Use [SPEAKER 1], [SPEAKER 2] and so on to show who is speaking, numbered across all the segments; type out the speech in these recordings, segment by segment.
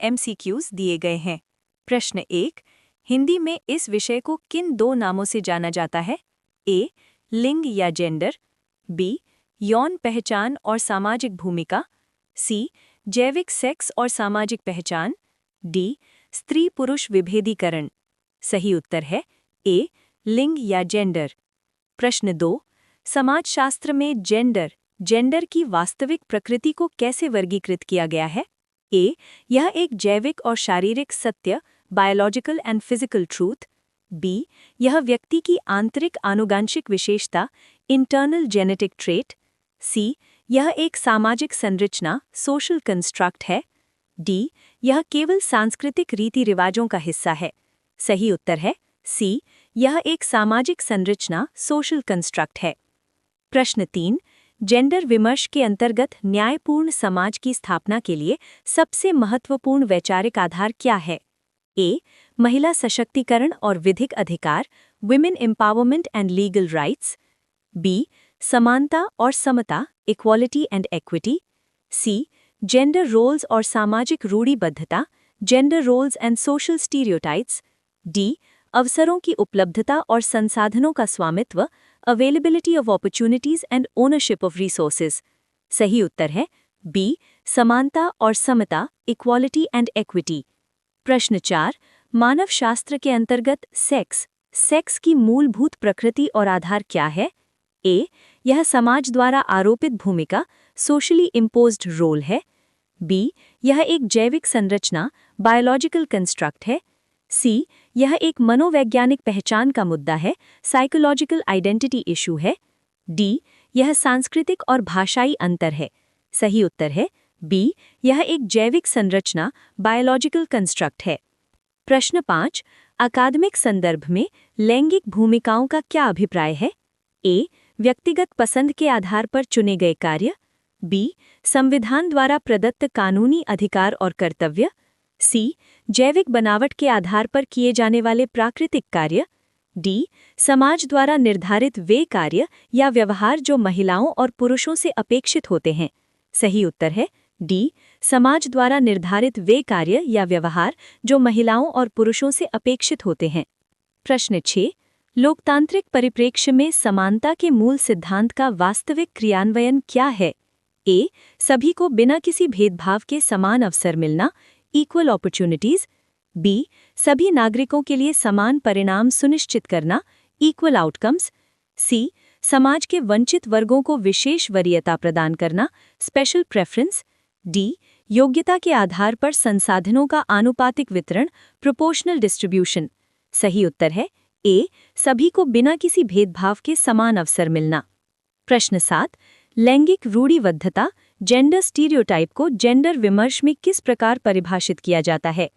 [SPEAKER 1] MCQs दिए गए हैं। प्रश्न 1। हिंदी में इस विषय को किन 2 नामों से जाना जाता है? ए. लिंग या जेंडर। बी. यौन पहचान और सामाजिक भूमिका। सी. जैविक सेक्स और सामाजिक पहचान। डी. स्त्री पुरुष विभेदीकरण। सही उत्तर है ए. लिंग या जेंडर। प्रश्न 2। समाजशास्त्र में जेंडर की वास्तविक प्रकृति को कैसे वर्गीकृत किया गया है? ए. यह एक जैविक और शारीरिक सत्य, biological and physical truth. B. यह व्यक्ति की आंतरिक आनुवंशिक विशेषता, इंटरनल जेनेटिक ट्रेट। सी. यह एक सामाजिक संरचना, सोशल कंस्ट्रक्ट है। डी. यह केवल सांस्कृतिक रीति रिवाजों का हिस्सा है। सही उत्तर है सी. यह एक सामाजिक संरचना, सोशल कंस्ट्रक्ट है। प्रश्न 3। जेंडर विमर्श के अंतर्गत न्यायपूर्ण समाज की स्थापना के लिए सबसे महत्वपूर्ण वैचारिक आधार क्या है? ए. महिला सशक्तिकरण और विधिक अधिकार, women empowerment and legal rights. B. समानता और समता, equality and equity. C. Gender roles और सामाजिक रूढ़िबद्धता, gender roles and social stereotypes. D. अवसरों की उपलब्धता और संसाधनों का स्वामित्व, availability of opportunities and ownership of resources. सही उत्तर है बी. समानता और समता, इक्वालिटी एंड एक्विटी। प्रश्न 4। मानव शास्त्र के अंतर्गत सेक्स की मूलभूत प्रकृति और आधार क्या है? ए. यह समाज द्वारा आरोपित भूमिका, सोशली इम्पोज्ड रोल है। बी. यह एक जैविक संरचना, बायोलॉजिकल कंस्ट्रक्ट है। सी. यह एक मनोवैज्ञानिक पहचान का मुद्दा है, साइकोलॉजिकल आइडेंटिटी इशू है। डी. यह सांस्कृतिक और भाषाई अंतर है। सही उत्तर है बी. यह एक जैविक संरचना, बायोलॉजिकल कंस्ट्रक्ट है। प्रश्न 5। अकादमिक संदर्भ में लैंगिक भूमिकाओं का क्या अभिप्राय है? ए. व्यक्तिगत पसंद के आधार पर चुने गए कार्य। बी. संविधान द्वारा प्रदत्त कानूनी अधिकार और कर्तव्य। सी. जैविक बनावट के आधार पर किए जाने वाले प्राकृतिक कार्य। डी. समाज द्वारा निर्धारित वे कार्य या व्यवहार जो महिलाओं और पुरुषों से अपेक्षित होते हैं। सही उत्तर है डी. समाज द्वारा निर्धारित वे कार्य या व्यवहार जो महिलाओं और पुरुषों से अपेक्षित होते हैं। प्रश्न 6। लोकतांत्रिक परिप्रेक्ष्य में समानता के मूल सिद्धांत का वास्तविक क्रियान्वयन क्या है? ए. सभी को बिना किसी भेदभाव के समान अवसर मिलना, इक्वल अपॉर्चुनिटीज। बी. सभी नागरिकों के लिए समान परिणाम सुनिश्चित करना, इक्वल आउटकम्स। सी. समाज के वंचित वर्गों को विशेष वरीयता प्रदान करना, स्पेशल प्रेफरेंस। डी. योग्यता के आधार पर संसाधनों का आनुपातिक वितरण, प्रोपोर्शनल डिस्ट्रीब्यूशन। सही उत्तर है ए. सभी को बिना किसी भेदभाव के समान अवसर मिलना। प्रश्न 7। लैंगिक रूढ़िबद्धता, जेंडर स्टीरियोटाइप को जेंडर विमर्श में किस प्रकार परिभाषित किया जाता है?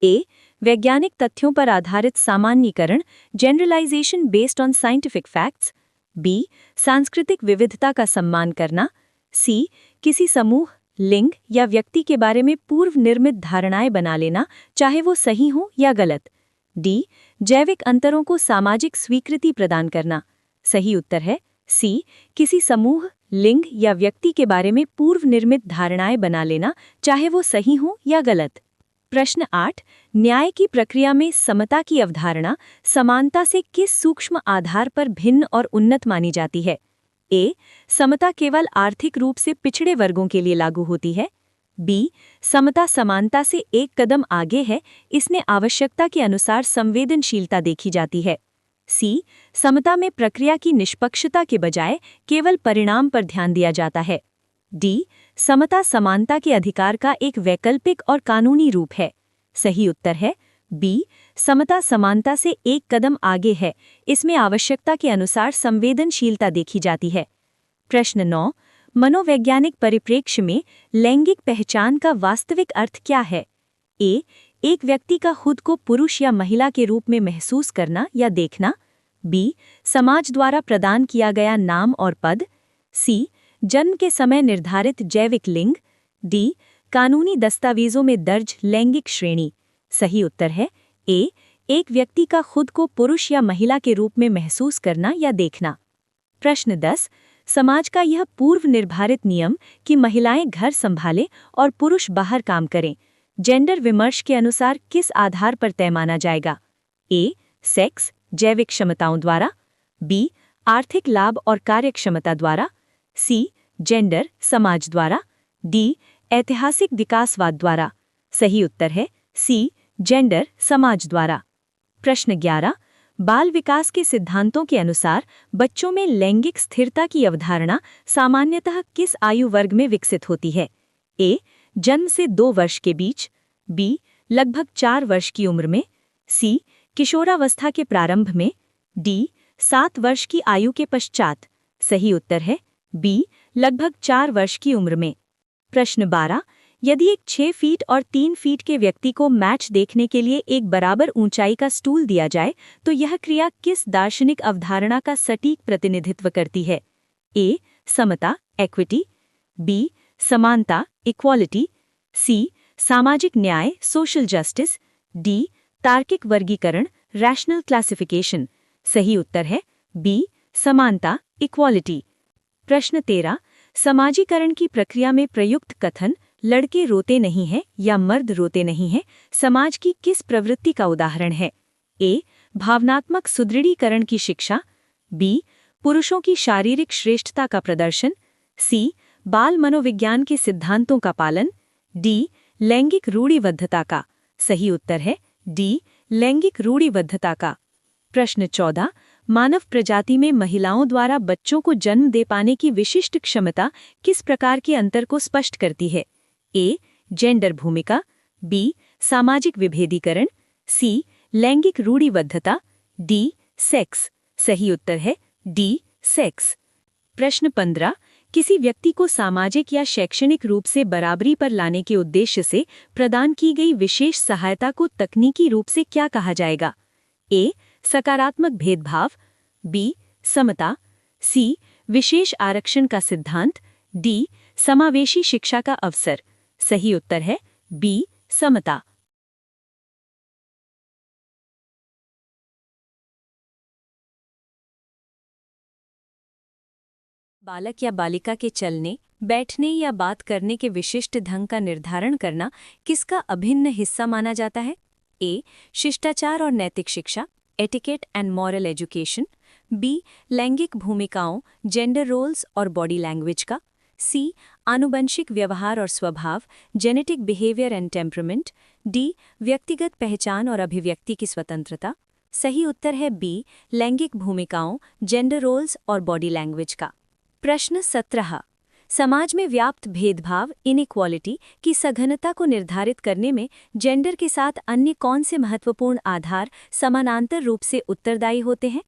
[SPEAKER 1] ए. वैज्ञानिक तथ्यों पर आधारित सामान्यीकरण, generalisation based on scientific facts. B. सांस्कृतिक विविधता का सम्मान करना। सी. किसी समूह, लिंग या व्यक्ति के बारे में पूर्व निर्मित धारणाएं बना लेना, चाहे वो सही हो या गलत। डी. जैविक अंतरों को सामाजिक स्वीकृति प्रदान करना। सही उत्तर है सी. किसी समूह, लिंग या व्यक्ति के बारे में पूर्व निर्मित धारणाएं बना लेना, चाहे वो सही हो या गलत। प्रश्न 8। न्याय की प्रक्रिया में समता की अवधारणा समानता से किस सूक्ष्म आधार पर भिन्न और उन्नत मानी जाती है? ए. समता केवल आर्थिक रूप से पिछड़े वर्गों के लिए लागू होती है। बी. समता समानता से एक कदम आगे है, इसमें आवश्यकता के अनुसार संवेदनशीलता देखी जाती है। सी. समता में प्रक्रिया की निष्पक्षता के बजाय केवल परिणाम पर ध्यान दिया जाता है। डी. समता समानता के अधिकार का एक वैकल्पिक और कानूनी रूप है। सही उत्तर है बी. समता समानता से एक कदम आगे है, इसमें आवश्यकता के अनुसार संवेदनशीलता देखी जाती है। प्रश्न 9। मनोवैज्ञानिक परिप्रेक्ष्य में लैंगिक पहचान का वास्तविक अर्थ क्या है? ए. एक व्यक्ति का खुद को पुरुष या महिला के रूप में महसूस करना या देखना। बी. समाज द्वारा प्रदान किया गया नाम और पद। सी. जन्म के समय निर्धारित जैविक लिंग। डी. कानूनी दस्तावेजों में दर्ज लैंगिक श्रेणी। सही उत्तर है ए. एक व्यक्ति का खुद को पुरुष या महिला के रूप में महसूस करना या देखना। प्रश्न 10। समाज का यह पूर्व निर्धारित नियम कि महिलाएं घर संभालें और पुरुष बाहर काम करें, जेंडर विमर्श के अनुसार किस आधार पर तय माना जाएगा? ए. सेक्स, जैविक क्षमताओं द्वारा। बी. आर्थिक लाभ और कार्यक्षमता द्वारा। सी. जेंडर, समाज द्वारा। डी. ऐतिहासिक विकासवाद द्वारा। सही उत्तर है सी. जेंडर, समाज द्वारा। प्रश्न 11. बाल विकास के सिद्धांतों के अनुसार बच्चों में लैंगिक स्थिरता की अवधारणा सामान्यतः किस आयु वर्ग में विकसित होती है? ए. जन्म से 2 वर्ष के बीच। बी. लगभग 4 वर्ष की उम्र में। सी. किशोरावस्था के प्रारंभ में। डी. 7 वर्ष की आयु के पश्चात। सही उत्तर है बी. लगभग 4 वर्ष की उम्र में। प्रश्न 12. यदि एक 6 फीट और 3 फीट के व्यक्ति को मैच देखने के लिए एक बराबर ऊंचाई का स्टूल दिया जाए तो यह क्रिया किस दार्शनिक अवधारणा का सटीक प्रतिनिधित्व करती है? ए. समता, इक्विटी। बी. समानता, इक्वालिटी। सी. सामाजिक न्याय, सोशल जस्टिस। डी. तार्किक वर्गीकरण, रैशनल क्लासिफिकेशन। सही उत्तर है बी. समानता, इक्वालिटी। प्रश्न 13. समाजीकरण की प्रक्रिया में प्रयुक्त कथन लड़के रोते नहीं हैं या मर्द रोते नहीं हैं समाज की किस प्रवृत्ति का उदाहरण है? ए. भावनात्मक सुदृढ़ीकरण की शिक्षा। बी. पुरुषों की शारीरिक श्रेष्ठता का प्रदर्शन। सी. बाल मनोविज्ञान के सिद्धांतों का पालन। डी. लैंगिक रूढ़िबद्धता का। सही उत्तर है डी. लैंगिक रूढ़िबद्धता का। प्रश्न 14. मानव प्रजाति में महिलाओं द्वारा बच्चों को जन्म दे पाने की विशिष्ट क्षमता किस प्रकार के अंतर को स्पष्ट करती है? ए. जेंडर भूमिका। बी. सामाजिक विभेदीकरण। सी. लैंगिक रूढ़िबद्धता। डी. सेक्स। सही उत्तर है डी. सेक्स। प्रश्न 15. किसी व्यक्ति को सामाजिक या शैक्षणिक रूप से बराबरी पर लाने के उद्देश्य से प्रदान की गई विशेष सहायता को तकनीकी रूप से क्या कहा जाएगा? ए. सकारात्मक भेदभाव। बी. समता। सी. विशेष आरक्षण का सिद्धांत। डी. समावेशी शिक्षा का अवसर। सही उत्तर है बी. समता। बालक या बालिका के चलने, बैठने या बात करने के विशिष्ट ढंग का निर्धारण करना किसका अभिन्न हिस्सा माना जाता है? ए. शिष्टाचार और नैतिक शिक्षा, etiquette and moral education. B. लैंगिक भूमिकाओं, जेंडर रोल्स और बॉडी लैंग्वेज का। सी. आनुवंशिक व्यवहार और स्वभाव, genetic behaviour and temperament. D. व्यक्तिगत पहचान और अभिव्यक्ति की स्वतंत्रता। सही उत्तर है बी. लैंगिक भूमिकाओं, जेंडर रोल्स और बॉडी लैंग्वेज का। प्रश्न 17. समाज में व्याप्त भेदभाव, इनइक्वालिटी की सघनता को निर्धारित करने में जेंडर के साथ अन्य कौन से महत्वपूर्ण आधार समानांतर रूप से उत्तरदायी होते हैं?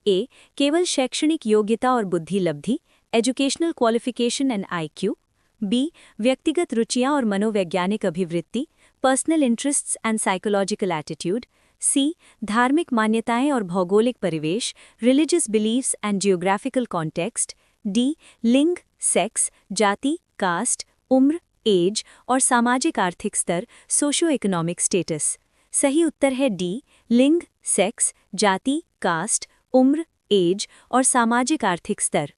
[SPEAKER 1] ए. केवल शैक्षणिक योग्यता और बुद्धि लब्धि, educational qualification and IQ। B. व्यक्तिगत रुचियां और मनोवैज्ञानिक अभिवृत्ति, personal interests and psychological attitude. C. धार्मिक मान्यताएं और भौगोलिक परिवेश, religious beliefs and geographical context. D. लिंग, सेक्स, जाति, कास्ट, उम्र, एज और सामाजिक आर्थिक स्तर, सोशो इकोनॉमिक स्टेटस। सही उत्तर है डी. लिंग, सेक्स, जाति, कास्ट, उम्र, एज और सामाजिक आर्थिक स्तर।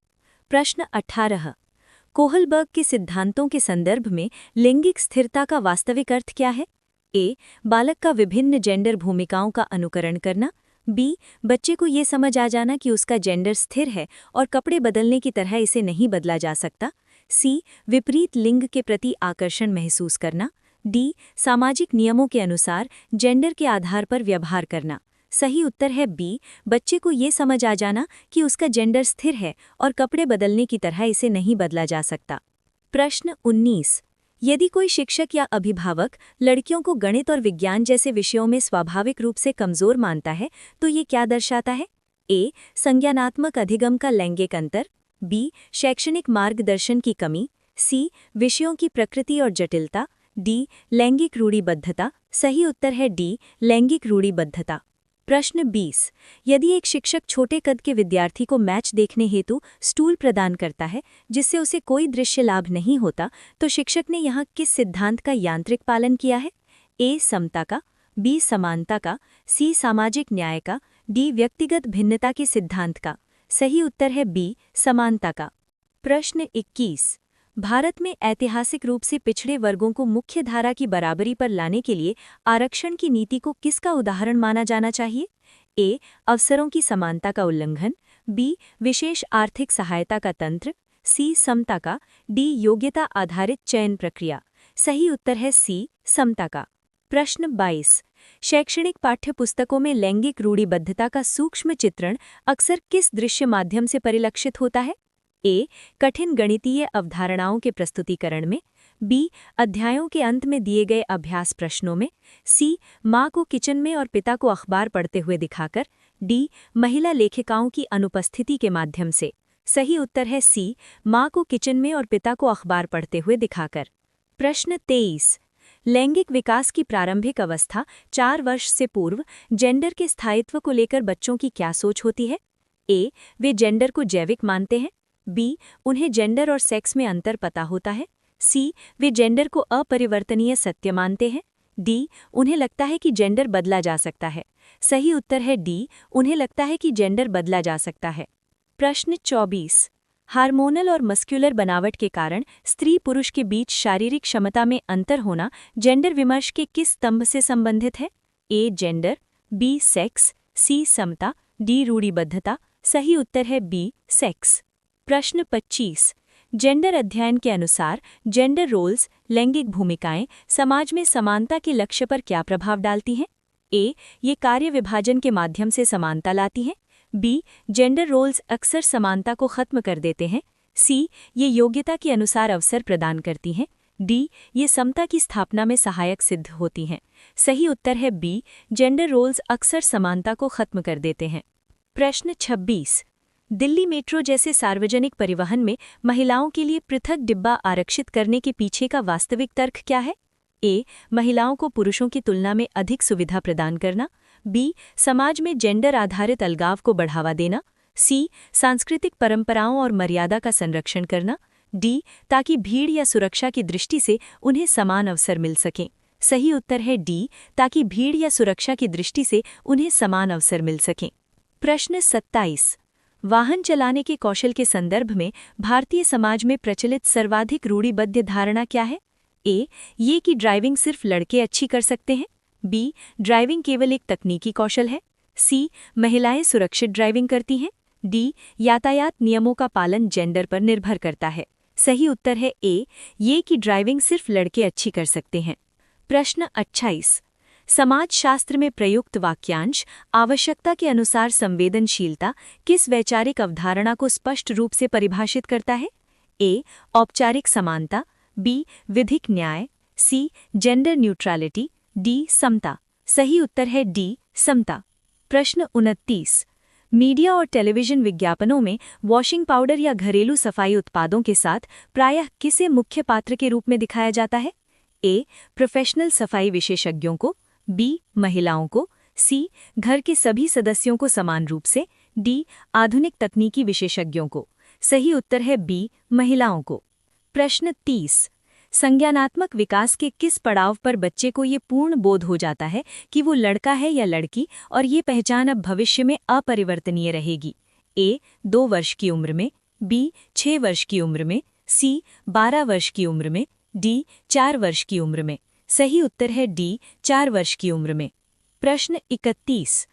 [SPEAKER 1] प्रश्न 18. कोहलबर्ग के सिद्धांतों के संदर्भ में लैंगिक स्थिरता का वास्तविक अर्थ क्या है? ए. बालक का विभिन्न जेंडर भूमिकाओं का अनुकरण करना। बी. बच्चे को ये समझ आ जाना कि उसका जेंडर स्थिर है और कपड़े बदलने की तरह इसे नहीं बदला जा सकता। सी. विपरीत लिंग के प्रति आकर्षण महसूस करना। डी. सामाजिक नियमों के अनुसार जेंडर के आधार पर व्यवहार करना। सही उत्तर है बी. बच्चे को ये समझ आ जाना कि उसका जेंडर स्थिर है और कपड़े बदलने की तरह इसे नहीं बदला जा सकता। प्रश्न 19. यदि कोई शिक्षक या अभिभावक लड़कियों को गणित और विज्ञान जैसे विषयों में स्वाभाविक रूप से कमजोर मानता है तो ये क्या दर्शाता है? ए. संज्ञानात्मक अधिगम का लैंगिक अंतर। बी. शैक्षणिक मार्गदर्शन की कमी। सी. विषयों की प्रकृति और जटिलता। डी. लैंगिक रूढ़िबद्धता। सही उत्तर है डी. लैंगिक रूढ़िबद्धता। प्रश्न 20. यदि एक शिक्षक छोटे कद के विद्यार्थी को मैच देखने हेतु स्टूल प्रदान करता है जिससे उसे कोई दृश्य लाभ नहीं होता तो शिक्षक ने यहाँ किस सिद्धांत का यांत्रिक पालन किया है? ए. समता का। बी. समानता का। सी. सामाजिक न्याय का। डी. व्यक्तिगत भिन्नता के सिद्धांत का। सही उत्तर है बी. समानता का। प्रश्न 21. भारत में ऐतिहासिक रूप से पिछड़े वर्गों को मुख्य धारा की बराबरी पर लाने के लिए आरक्षण की नीति को किसका उदाहरण माना जाना चाहिए? ए. अवसरों की समानता का उल्लंघन, बी. विशेष आर्थिक सहायता का तंत्र, सी. समता का, डी. योग्यता आधारित चयन प्रक्रिया। सही उत्तर है सी. समता का। प्रश्न 22। शैक्षणिक पाठ्यपुस्तकों में लैंगिक रूढ़िबद्धता का सूक्ष्म चित्रण अक्सर किस दृश्य माध्यम से परिलक्षित होता है? ए. कठिन गणितीय अवधारणाओं के प्रस्तुतिकरण में, बी. अध्यायों के अंत में दिए गए अभ्यास प्रश्नों में, सी. माँ को किचन में और पिता को अखबार पढ़ते हुए दिखाकर, डी. महिला लेखिकाओं की अनुपस्थिति के माध्यम से। सही उत्तर है सी. माँ को किचन में और पिता को अखबार पढ़ते हुए दिखाकर। प्रश्न 23। लैंगिक विकास की प्रारंभिक अवस्था 4 वर्ष से पूर्व जेंडर के स्थायित्व को लेकर बच्चों की क्या सोच होती है? ए. वे जेंडर को जैविक मानते हैं, बी. उन्हें जेंडर और सेक्स में अंतर पता होता है, सी. वे जेंडर को अपरिवर्तनीय सत्य मानते हैं, डी. उन्हें लगता है कि जेंडर बदला जा सकता है। सही उत्तर है डी. उन्हें लगता है कि जेंडर बदला जा सकता है। प्रश्न 24। हार्मोनल और मस्कुलर बनावट के कारण स्त्री पुरुष के बीच शारीरिक क्षमता में अंतर होना जेंडर विमर्श के किस स्तंभ से संबंधित है? A. Gender, B. Sex, C. समता, डी. रूढ़िबद्धता। सही उत्तर है बी. सेक्स। प्रश्न 25। जेंडर अध्ययन के अनुसार जेंडर रोल्स, लैंगिक भूमिकाएं, समाज में समानता के लक्ष्य पर क्या प्रभाव डालती हैं? ए. ये कार्य विभाजन के माध्यम से समानता लाती हैं, बी. जेंडर रोल्स अक्सर समानता को खत्म कर देते हैं, सी. ये योग्यता के अनुसार अवसर प्रदान करती हैं, डी. ये समता की स्थापना में सहायक सिद्ध होती हैं। सही उत्तर है बी. जेंडर रोल्स अक्सर समानता को खत्म कर देते हैं। प्रश्न 26। दिल्ली मेट्रो जैसे सार्वजनिक परिवहन में महिलाओं के लिए पृथक डिब्बा आरक्षित करने के पीछे का वास्तविक तर्क क्या है? ए. महिलाओं को पुरुषों की तुलना में अधिक सुविधा प्रदान करना, बी. समाज में जेंडर आधारित अलगाव को बढ़ावा देना, सी. सांस्कृतिक परंपराओं और मर्यादा का संरक्षण करना, डी. ताकि भीड़ या सुरक्षा की दृष्टि से उन्हें समान अवसर मिल सकें। सही उत्तर है डी. ताकि भीड़ या सुरक्षा की दृष्टि से उन्हें समान अवसर मिल सकें। प्रश्न 27। वाहन चलाने के कौशल के संदर्भ में भारतीय समाज में प्रचलित सर्वाधिक रूढ़िबद्ध धारणा क्या है? ए. ये कि ड्राइविंग सिर्फ लड़के अच्छी कर सकते हैं, बी. ड्राइविंग केवल एक तकनीकी कौशल है, सी. महिलाएं सुरक्षित ड्राइविंग करती हैं, डी. यातायात नियमों का पालन जेंडर पर निर्भर करता है। सही उत्तर है ए. ये कि ड्राइविंग सिर्फ लड़के अच्छी कर सकते हैं। प्रश्न 28। समाजशास्त्र में प्रयुक्त वाक्यांश आवश्यकता के अनुसार संवेदनशीलता किस वैचारिक अवधारणा को स्पष्ट रूप से परिभाषित करता है? ए. औपचारिक समानता, बी. विधिक न्याय, सी. Gender neutrality, D. समता। सही उत्तर है डी. समता। प्रश्न 29। मीडिया और टेलीविजन विज्ञापनों में वॉशिंग पाउडर या घरेलू सफाई उत्पादों के साथ प्रायः किसे मुख्य पात्र के रूप में दिखाया जाता है? ए. प्रोफेशनल सफाई विशेषज्ञों को, बी. महिलाओं को, सी. घर के सभी सदस्यों को समान रूप से, डी. आधुनिक तकनीकी विशेषज्ञों को। सही उत्तर है बी. महिलाओं को। प्रश्न 30। संज्ञानात्मक विकास के किस पड़ाव पर बच्चे को ये पूर्ण बोध हो जाता है कि वो लड़का है या लड़की और ये पहचान अब भविष्य में अपरिवर्तनीय रहेगी? ए. 2 वर्ष की उम्र में, बी. 6 वर्ष की उम्र में, सी. 12 वर्ष की उम्र में, डी. 4 वर्ष की उम्र में। सही उत्तर है डी. 4 वर्ष की उम्र में। प्रश्न 31।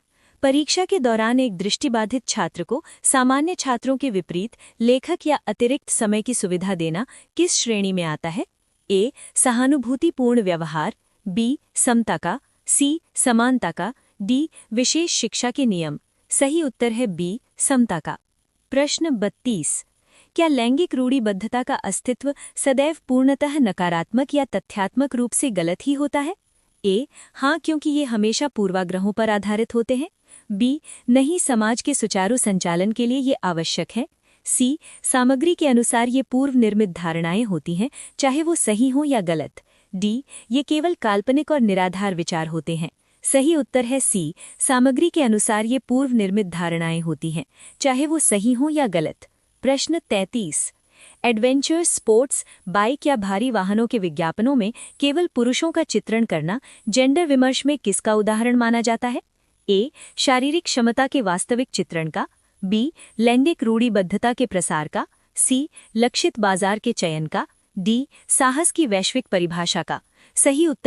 [SPEAKER 1] परीक्षा के दौरान एक दृष्टिबाधित छात्र को सामान्य छात्रों के विपरीत लेखक या अतिरिक्त समय की सुविधा देना किस श्रेणी में आता है? ए. सहानुभूतिपूर्ण व्यवहार, बी. समता का, सी. समानता का, डी. विशेष शिक्षा के नियम। सही उत्तर है बी. समता का। प्रश्न 32। क्या लैंगिक रूढ़िबद्धता का अस्तित्व सदैव पूर्णतः नकारात्मक या तथ्यात्मक रूप से गलत ही होता है? ए. हाँ, क्योंकि ये हमेशा पूर्वाग्रहों पर आधारित होते हैं, बी. नहीं, समाज के सुचारू संचालन के लिए ये आवश्यक है, सी. सामग्री के अनुसार ये पूर्व निर्मित धारणाएं होती हैं, चाहे वो सही हों या गलत, डी. ये केवल काल्पनिक और निराधार विचार होते हैं। सही उत्तर है सी. सामग्री के अनुसार ये पूर्व निर्मित धारणाएं होती हैं, चाहे वो सही हों या गलत। प्रश्न 33। एडवेंचर स्पोर्ट्स, बाइक या भारी वाहनों के विज्ञापनों में केवल पुरुषों का चित्रण करना जेंडर विमर्श में किसका उदाहरण माना जाता है? ए. शारीरिक क्षमता के वास्तविक चित्रण का, बी. लैंगिक रूढ़िबद्धता के प्रसार का, सी. लक्षित बाजार के चयन का, डी साहस की वैश्विक परिभाषा का। सही उत्तर